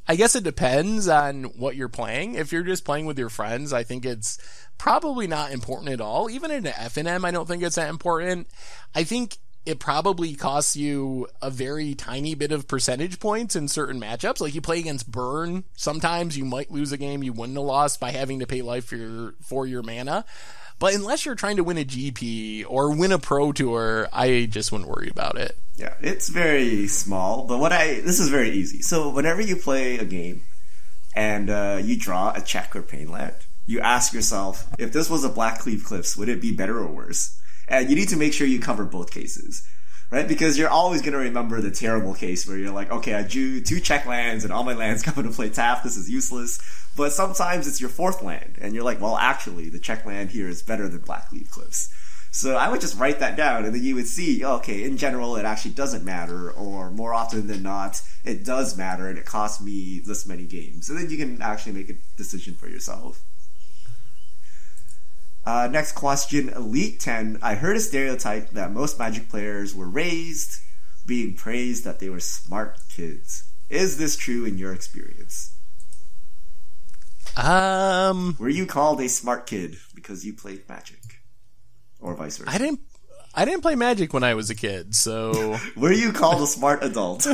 I guess it depends on what you're playing. If you're just playing with your friends, I think it's probably not important at all. Even in an FNM, I don't think it's that important. I think it probably costs you a very tiny bit of percentage points in certain matchups. Like you play against Burn, sometimes you might lose a game you wouldn't have lost by having to pay life for your mana. But unless you're trying to win a GP or win a Pro Tour, I just wouldn't worry about it. Yeah, it's very small, but this is very easy. So whenever you play a game and you draw a Check or Pain land, you ask yourself, if this was a Black Cleave Cliffs, would it be better or worse? And you need to make sure you cover both cases, right? Because you're always going to remember the terrible case where you're like, okay, I drew 2 Check lands and all my lands come into play tap. This is useless. But sometimes it's your 4th land and you're like, well, actually the Check land here is better than Black Cleave Cliffs. So I would just write that down and then you would see, okay, in general, it actually doesn't matter, or more often than not, it does matter and it costs me this many games. And then you can actually make a decision for yourself. Next question, Elite 10. I heard a stereotype that most Magic players were raised being praised that they were smart kids. Is this true in your experience? Were you called a smart kid because you played Magic? Or vice versa? I didn't play Magic when I was a kid, so... Were you called a smart adult?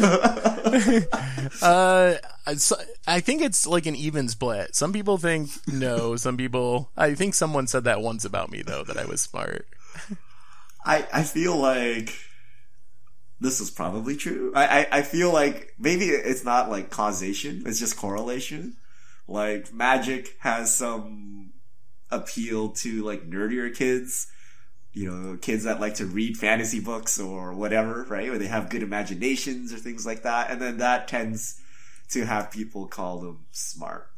I think it's like an even split. Some people think no, some people... I think someone said that once about me, though, that I was smart. I feel like this is probably true. I feel like maybe it's not like causation, it's just correlation. Like, Magic has some appeal to like nerdier kids. Kids that like to read fantasy books or whatever, right? Or they have good imaginations or things like that. And then that tends to have people call them smart.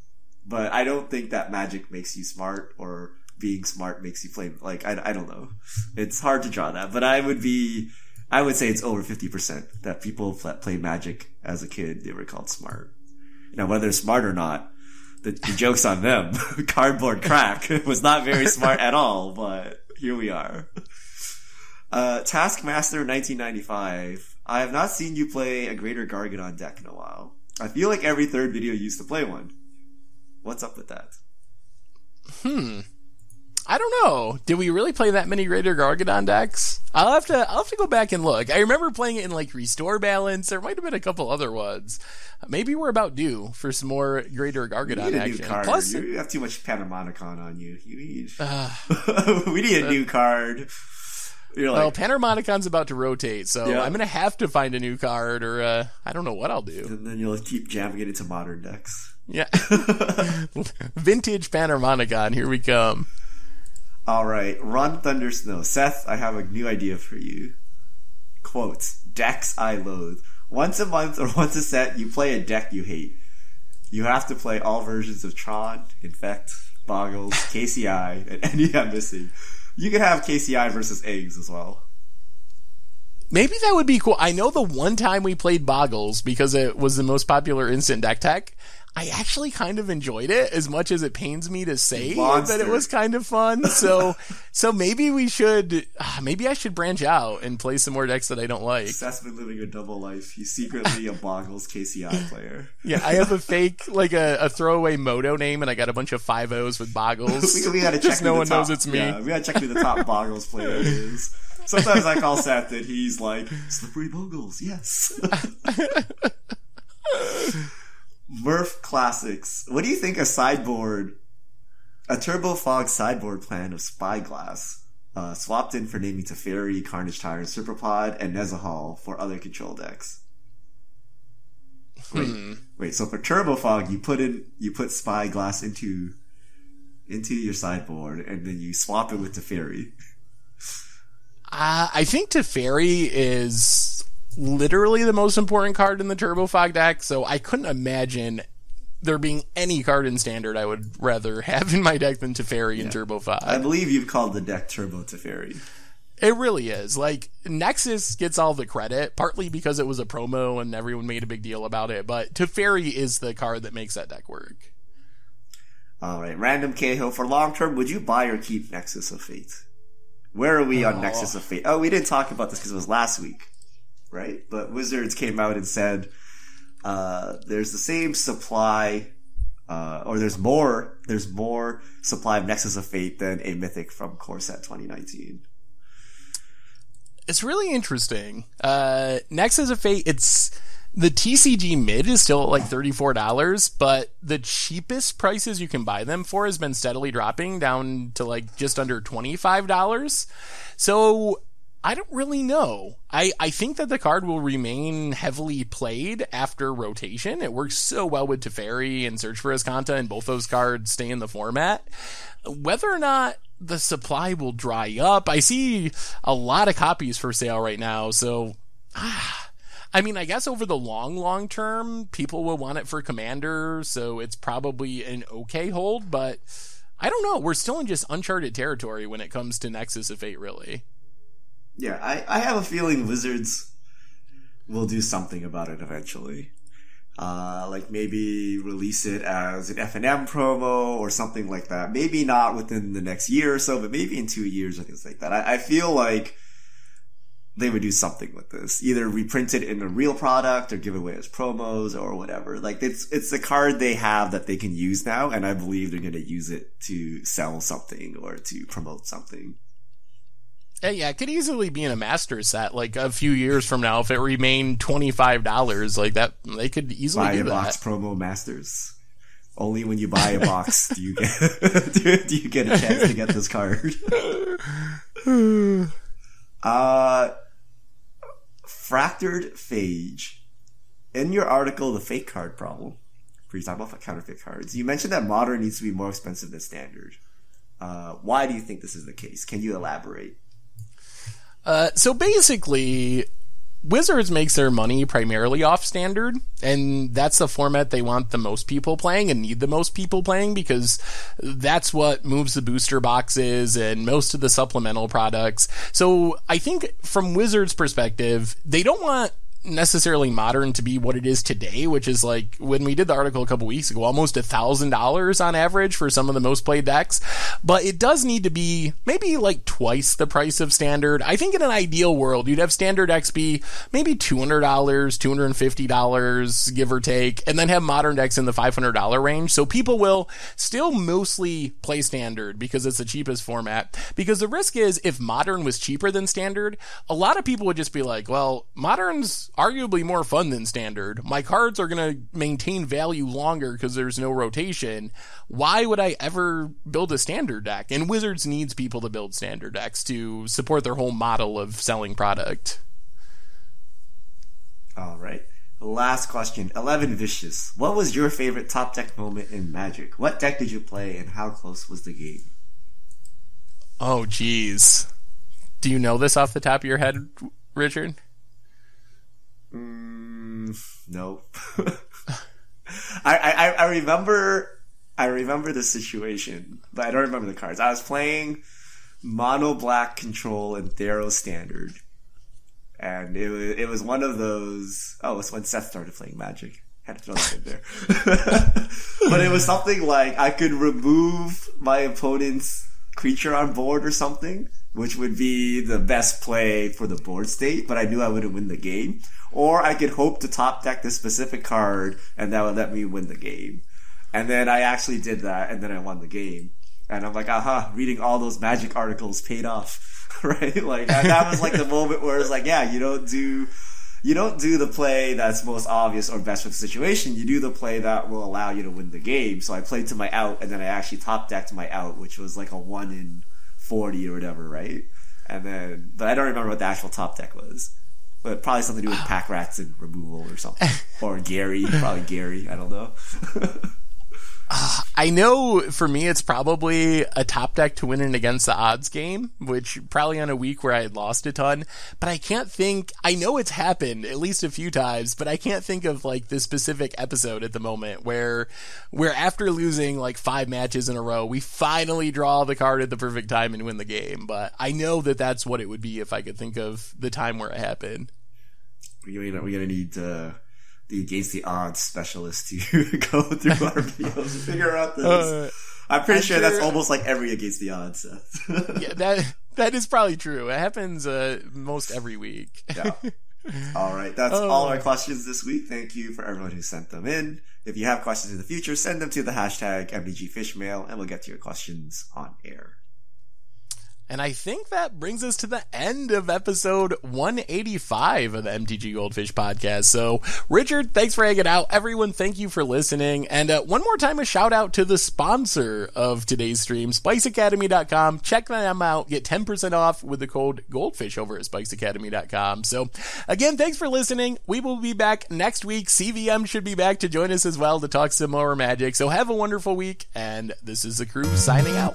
But I don't think that Magic makes you smart or being smart makes you play. Like, I don't know. It's hard to draw that. But I would say it's over 50% that people that play Magic as a kid, they were called smart. Now, whether they're smart or not, the joke's on them. Cardboard Crack was not very smart at all, but here we are. Taskmaster 1995. I have not seen you play a Greater Gargadon deck in a while. I feel like every third video you used to play one. What's up with that? I don't know. Did we really play that many Greater Gargadon decks? I'll have to go back and look. I remember playing it in like Restore Balance. There might have been a couple other ones. Maybe we're about due for some more Greater Gargadon action. Plus, you have too much Panharmonicon on you. We need a new card. Well, Panharmonicon's about to rotate, so I'm going to have to find a new card, or I don't know what I'll do. And then you'll keep jamming it into modern decks. Yeah. Vintage Panharmonicon, here we come. Alright, Run Thunder Snow. Seth, I have a new idea for you. Quote, decks I loathe. Once a month or once a set, you play a deck you hate. You have to play all versions of Tron, Infect, Boggles, KCI, and any I'm missing. You can have KCI versus Eggs as well. Maybe that would be cool. I know the one time we played Boggles, because it was the most popular instant deck tech, I actually kind of enjoyed it, as much as it pains me to say Monster. that it was kind of fun. So maybe we should, maybe I should branch out and play some more decks that I don't like. Seth's been living a double life. He's secretly a Boggles KCI player. Yeah, I have a fake, like a throwaway Moto name, and I got a bunch of 5-0s with Boggles. we gotta check Just no one top, knows it's me. Yeah, we gotta check who the top Boggles player is. Sometimes I call Seth and he's like, Slippery Boggles, yes. Murph Classics. What do you think a Turbo Fog sideboard plan of Spyglass, swapped in for naming Teferi, Carnage Tyrant, Superpod, and Nezahal for other control decks? Wait, so for Turbo Fog, you put Spyglass into your sideboard, and then you swap it with Teferi. I think Teferi is literally the most important card in the Turbo Fog deck, so I couldn't imagine there being any card in Standard I would rather have in my deck than Teferi and Turbo Fog. I believe you've called the deck Turbo Teferi. It really is. Like, Nexus gets all the credit, partly because it was a promo and everyone made a big deal about it, but Teferi is the card that makes that deck work. Alright, Random Cahill. For long term, would you buy or keep Nexus of Fate? Where are we on Nexus of Fate? Oh, we didn't talk about this because it was last week, right? But Wizards came out and said there's the same supply, or there's more supply of Nexus of Fate than a Mythic from Core Set 2019. It's really interesting. Nexus of Fate, the TCG mid is still at like $34, but the cheapest prices you can buy them for has been steadily dropping down to like just under $25. So I don't really know. I think that the card will remain heavily played after rotation. It works so well with Teferi and Search for Azcanta, and both those cards stay in the format. Whether or not the supply will dry up, I see a lot of copies for sale right now, so I mean, I guess over the long term, people will want it for Commander, so it's probably an okay hold, but I don't know. We're still in just uncharted territory when it comes to Nexus of Fate, really. Yeah, I have a feeling Wizards will do something about it eventually. Like maybe release it as an F&M promo or something like that. Maybe not within the next year or so, but maybe in 2 years or things like that. I feel like they would do something with this. Either reprint it in a real product or give it away as promos or whatever. Like, it's the card they have that they can use now, and I believe they're going to use it to sell something or to promote something. Yeah, it could easily be in a master set, like a few years from now, if it remained $25, like that, they could easily buy do a that. Box promo masters. Only when you buy a box do you get a chance to get this card. Fractured Phage. In your article, The Fake Card Problem, where you talk about counterfeit cards, you mentioned that Modern needs to be more expensive than Standard. Why do you think this is the case? Can you elaborate? So basically, Wizards makes their money primarily off Standard, and that's the format they want the most people playing and need the most people playing, because that's what moves the booster boxes and most of the supplemental products. So I think from Wizards' perspective, they don't want necessarily Modern to be what it is today, which is like, when we did the article a couple weeks ago, almost $1,000 on average for some of the most played decks. But it does need to be maybe like twice the price of Standard. I think in an ideal world, you'd have Standard decks be maybe $200, $250, give or take, and then have Modern decks in the $500 range. So people will still mostly play Standard because it's the cheapest format. Because the risk is, if Modern was cheaper than Standard, a lot of people would just be like, well, Modern's arguably more fun than Standard. My cards are going to maintain value longer because there's no rotation. Why would I ever build a Standard deck? And Wizards needs people to build Standard decks to support their whole model of selling product. All right. Last question. 11 Vicious. What was your favorite top deck moment in Magic? What deck did you play and how close was the game? Oh, geez. Do you know this off the top of your head, Richard? No. I remember the situation, but I don't remember the cards. I was playing Mono Black Control and Theros Standard, and it was one of those. Oh, it's when Seth started playing Magic. Had to throw that in there. But it was something like I could remove my opponent's creature on board or something, which would be the best play for the board state, but I knew I wouldn't win the game. Or I could hope to top deck this specific card, and that would let me win the game. And then I actually did that, and then I won the game. And I'm like, aha, reading all those Magic articles paid off, right? Like, that was like the moment where it's like, yeah, you don't do the play that's most obvious or best for the situation. You do the play that will allow you to win the game. So I played to my out, and then I actually top decked my out, which was like a 1 in 40 or whatever, right? And then, but I don't remember what the actual top deck was. But probably something to do with pack rats and removal or something. Or Gary, probably Gary, I don't know. I know for me it's probably a top deck to win an against the odds game, which probably on a week where I had lost a ton, but I can't think, I know it's happened at least a few times, but I can't think of like this specific episode at the moment where after losing like 5 matches in a row, we finally draw the card at the perfect time and win the game. But I know that that's what it would be if I could think of the time where it happened. We're gonna need the against the odds specialist to go through our videos and figure out this. I'm pretty sure that's almost like every against the odds, Seth. Yeah, that is probably true. It happens most every week. Yeah. All right, that's all our questions this week. Thank you for everyone who sent them in. If you have questions in the future, send them to the hashtag MTGFishmail, and we'll get to your questions on air. And I think that brings us to the end of episode 185 of the MTG Goldfish podcast. So, Richard, thanks for hanging out. Everyone, thank you for listening. And one more time, a shout out to the sponsor of today's stream, SpiceAcademy.com. Check them out. Get 10% off with the code Goldfish over at SpiceAcademy.com. So, again, thanks for listening. We will be back next week. CVM should be back to join us as well to talk some more Magic. So, have a wonderful week. And this is the crew signing out.